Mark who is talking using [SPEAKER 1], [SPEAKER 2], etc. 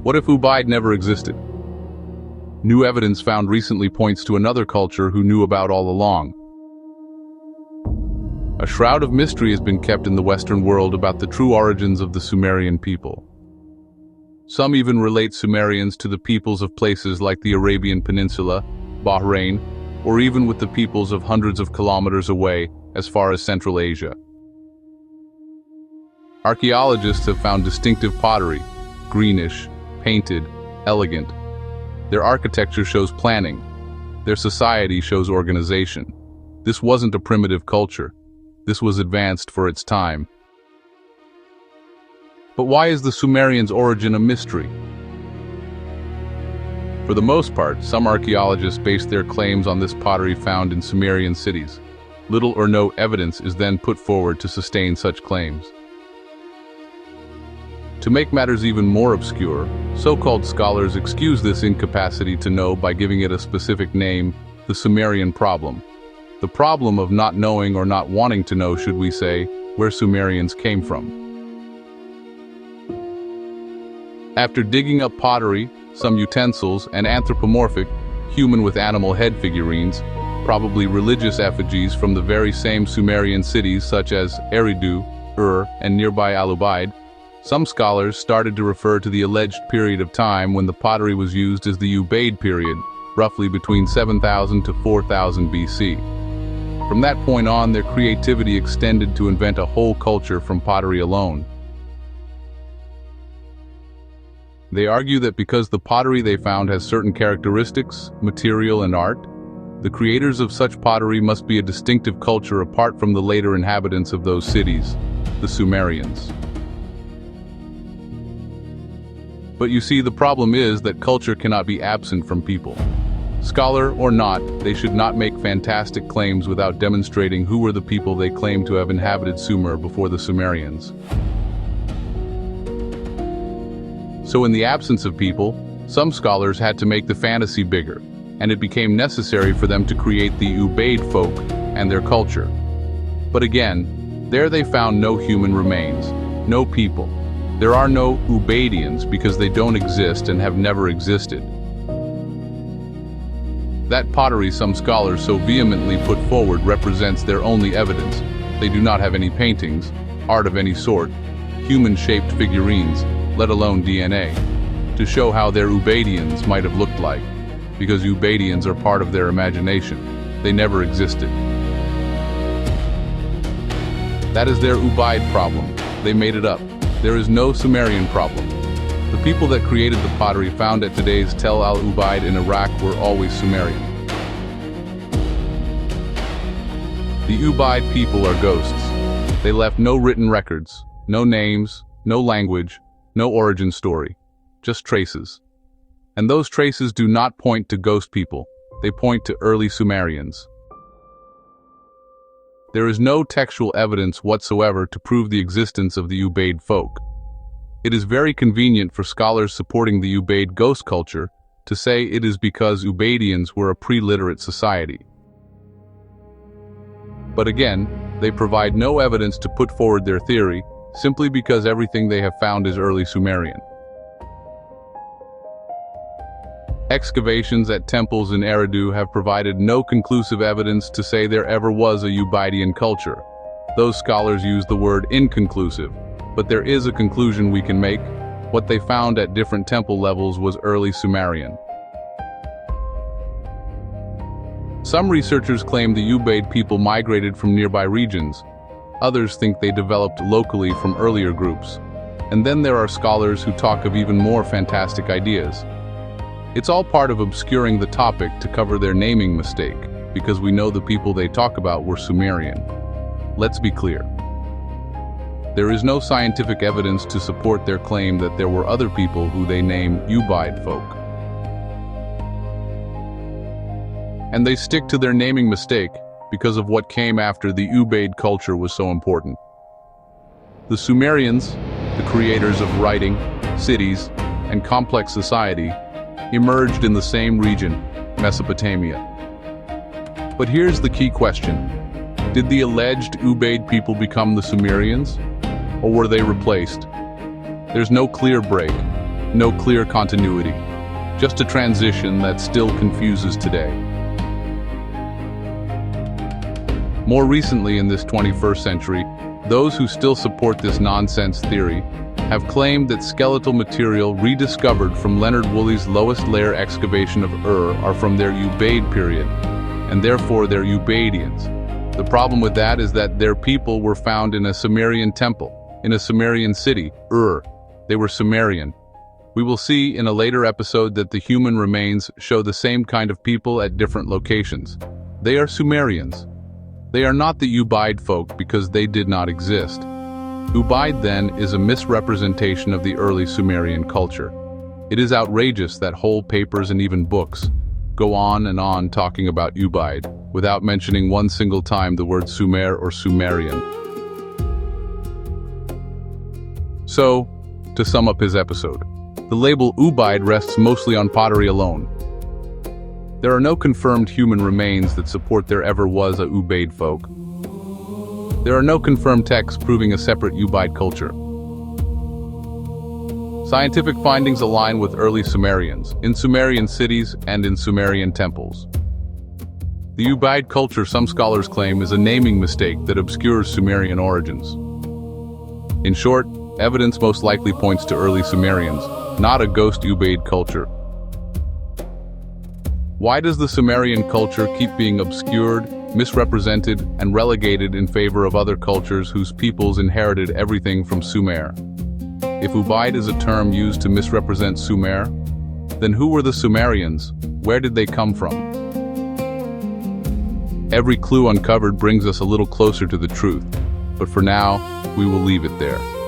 [SPEAKER 1] What if Ubaid never existed? New evidence found recently points to another culture who knew about all along. A shroud of mystery has been kept in the Western world about the true origins of the Sumerian people. Some even relate Sumerians to the peoples of places like the Arabian Peninsula, Bahrain, or even with the peoples of hundreds of kilometers away, as far as Central Asia. Archaeologists have found distinctive pottery, greenish, painted, elegant. Their architecture shows planning. Their society shows organization. This wasn't a primitive culture. This was advanced for its time. But why is the Sumerians' origin a mystery? For the most part, some archaeologists base their claims on this pottery found in Sumerian cities. Little or no evidence is then put forward to sustain such claims. To make matters even more obscure, so-called scholars excuse this incapacity to know by giving it a specific name, the Sumerian problem. The problem of not knowing or not wanting to know, should we say, where Sumerians came from. After digging up pottery, some utensils, and anthropomorphic, human with animal head figurines, probably religious effigies from the very same Sumerian cities such as Eridu, Ur, and nearby Ubaid, some scholars started to refer to the alleged period of time when the pottery was used as the Ubaid period, roughly between 7000 to 4000 BC. From that point on, their creativity extended to invent a whole culture from pottery alone. They argue that because the pottery they found has certain characteristics, material and art, the creators of such pottery must be a distinctive culture apart from the later inhabitants of those cities, the Sumerians. But you see, the problem is that culture cannot be absent from people. Scholar or not, they should not make fantastic claims without demonstrating who were the people they claim to have inhabited Sumer before the Sumerians. So in the absence of people, some scholars had to make the fantasy bigger, and it became necessary for them to create the Ubaid folk and their culture. But again, there they found no human remains, no people. There are no Ubaidians because they don't exist and have never existed. That pottery some scholars so vehemently put forward represents their only evidence. They do not have any paintings, art of any sort, human-shaped figurines, let alone DNA, to show how their Ubaidians might have looked like, because Ubaidians are part of their imagination. They never existed. That is their Ubaid problem. They made it up. There is no Sumerian problem. The people that created the pottery found at today's Tel al-Ubaid in Iraq were always Sumerian. The Ubaid people are ghosts. They left no written records, no names, no language, no origin story, just traces. And those traces do not point to ghost people, they point to early Sumerians. There is no textual evidence whatsoever to prove the existence of the Ubaid folk. It is very convenient for scholars supporting the Ubaid ghost culture to say it is because Ubaidians were a pre-literate society. But again, they provide no evidence to put forward their theory, simply because everything they have found is early Sumerian. Excavations at temples in Eridu have provided no conclusive evidence to say there ever was a Ubaidian culture. Those scholars use the word inconclusive, but there is a conclusion we can make. What they found at different temple levels was early Sumerian. Some researchers claim the Ubaid people migrated from nearby regions. Others think they developed locally from earlier groups. And then there are scholars who talk of even more fantastic ideas. It's all part of obscuring the topic to cover their naming mistake, because we know the people they talk about were Sumerian. Let's be clear. There is no scientific evidence to support their claim that there were other people who they name Ubaid folk. And they stick to their naming mistake because of what came after the Ubaid culture was so important. The Sumerians, the creators of writing, cities, and complex society, emerged in the same region, Mesopotamia. But here's the key question. Did the alleged Ubaid people become the Sumerians? Or were they replaced? There's no clear break. No clear continuity. Just a transition that still confuses today. More recently in this 21st century, those who still support this nonsense theory have claimed that skeletal material rediscovered from Leonard Woolley's lowest layer excavation of Ur are from their Ubaid period, and therefore they're Ubaidians. The problem with that is that their people were found in a Sumerian temple, in a Sumerian city, Ur. They were Sumerian. We will see in a later episode that the human remains show the same kind of people at different locations. They are Sumerians. They are not the Ubaid folk because they did not exist. Ubaid, then, is a misrepresentation of the early Sumerian culture. It is outrageous that whole papers and even books go on and on talking about Ubaid without mentioning one single time the word Sumer or Sumerian. So, to sum up his episode, the label Ubaid rests mostly on pottery alone. There are no confirmed human remains that support there ever was a Ubaid folk. There are no confirmed texts proving a separate Ubaid culture. Scientific findings align with early Sumerians, in Sumerian cities and in Sumerian temples. The Ubaid culture, some scholars claim, is a naming mistake that obscures Sumerian origins. In short, evidence most likely points to early Sumerians, not a ghost Ubaid culture. Why does the Sumerian culture keep being obscured, misrepresented, and relegated in favor of other cultures whose peoples inherited everything from Sumer? If Ubaid is a term used to misrepresent Sumer, then who were the Sumerians? Where did they come from? Every clue uncovered brings us a little closer to the truth, but for now, we will leave it there.